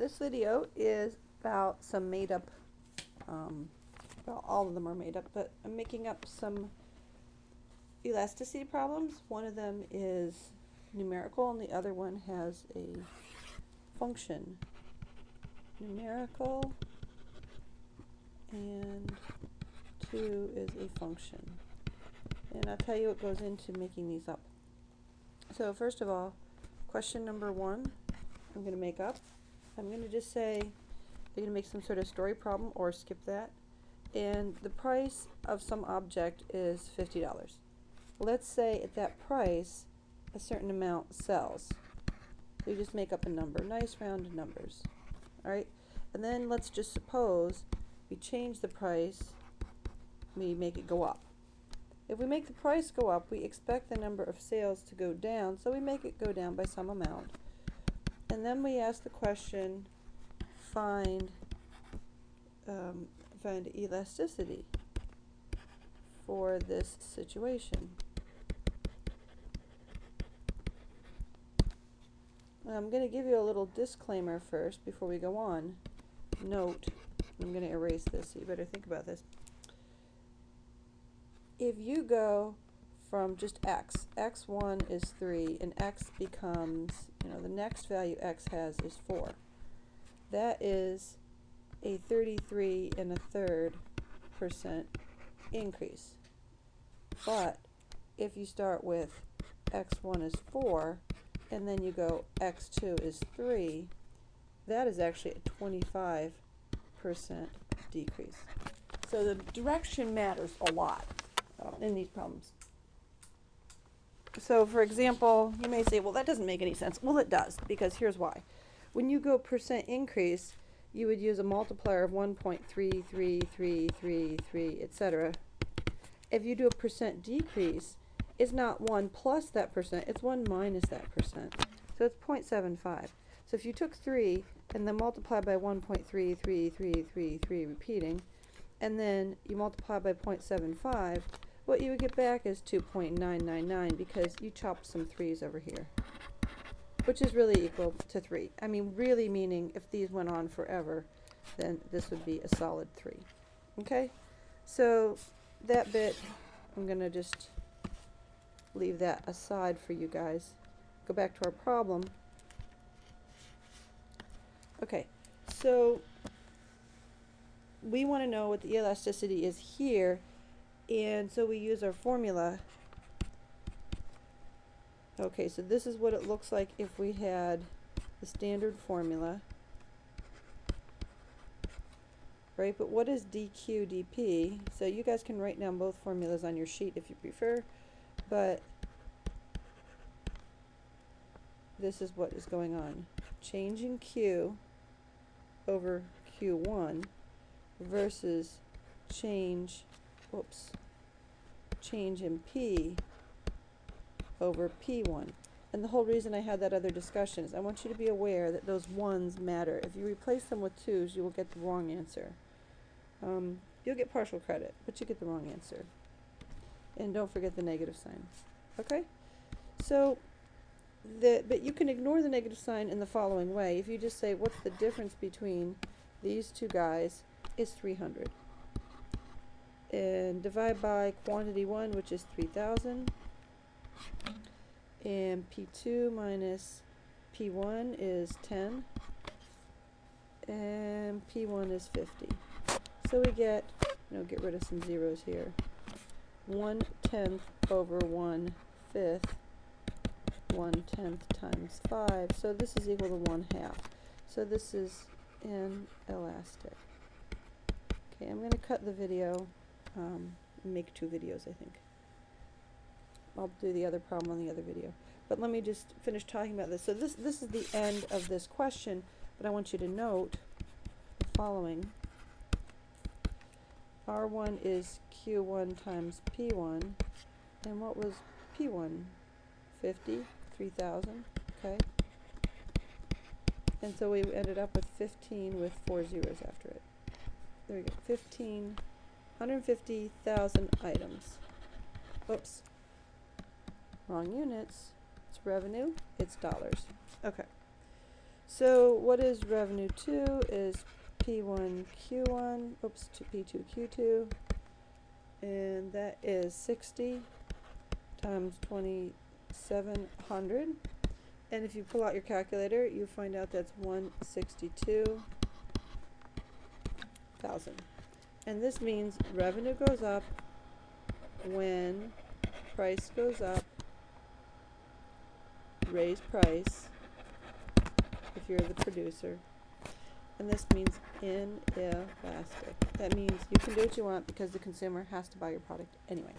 this video is about some made up, well, all of them are made up, but I'm making up some elasticity problems. One of them is numerical and the other one has a function. Numerical and 2 is a function. And I'll tell you what goes into making these up. So first of all, question number 1 I'm going to make up. I'm going to just say I'm going to make some sort of story problem or skip that. And the price of some object is $50. Let's say at that price a certain amount sells. So you just make up a number, nice rounded numbers. Alright? And then let's just suppose we change the price, we make it go up. If we make the price go up, we expect the number of sales to go down, so we make it go down by some amount. And then we ask the question, find elasticity for this situation. I'm going to give you a little disclaimer first before we go on. Note, I'm going to erase this, so you better think about this. If you go from just x, x1 is 3, and x becomes, the next value x has is 4. That is a 33.33% increase. But if you start with x1 is 4, and then you go x2 is 3, that is actually a 25% decrease. So the direction matters a lot in these problems. So for example, you may say, well, that doesn't make any sense. Well, it does, because here's why. When you go percent increase, you would use a multiplier of 1.33333, etc. If you do a percent decrease, it's not 1 plus that percent, it's 1 minus that percent. So it's 0.75. So if you took 3 and then multiply by 1.33333 repeating, and then you multiply by 0.75, what you would get back is 2.999 because you chopped some 3's over here, which is really equal to 3. I mean, really meaning if these went on forever, then this would be a solid 3. Okay? So that bit, I'm going to just leave that aside for you guys. Go back to our problem. Okay, so we want to know what the elasticity is here, and so we use our formula. Okay, so this is what it looks like if we had the standard formula, right? But what is dq dp? So you guys can write down both formulas on your sheet if you prefer, but this is what is going on. Change in q over q1 versus change in p over p1. And the whole reason I had that other discussion is I want you to be aware that those 1's matter. If you replace them with 2's, you will get the wrong answer. You'll get partial credit, but you get the wrong answer. And don't forget the negative sign. Okay? So, but you can ignore the negative sign in the following way. If you just say, what's the difference between these two guys, is 300. And divide by quantity 1, which is 3,000. And P2 minus P1 is 10. And P1 is 50. So we get, get rid of some zeros here. 1/10 over 1/5. 1/10 times 5. So this is equal to 1/2. So this is inelastic. Okay, I'm going to cut the video, make 2 videos, I think. I'll do the other problem on the other video. But let me just finish talking about this. So this is the end of this question, but I want you to note the following. R1 is Q1 times P1, and what was P1? 50, 3,000, okay? And so we ended up with 15 with 4 zeros after it. There we go, 150,000 items. Oops. Wrong units. It's revenue. It's dollars. Okay. So what is revenue 2 is P1Q1, oops, P2Q2, and that is 60 times 2,700. And if you pull out your calculator, you find out that's 162,000. And this means revenue goes up when price goes up. Raise price if you're the producer. And this means inelastic. That means you can do what you want because the consumer has to buy your product anyway.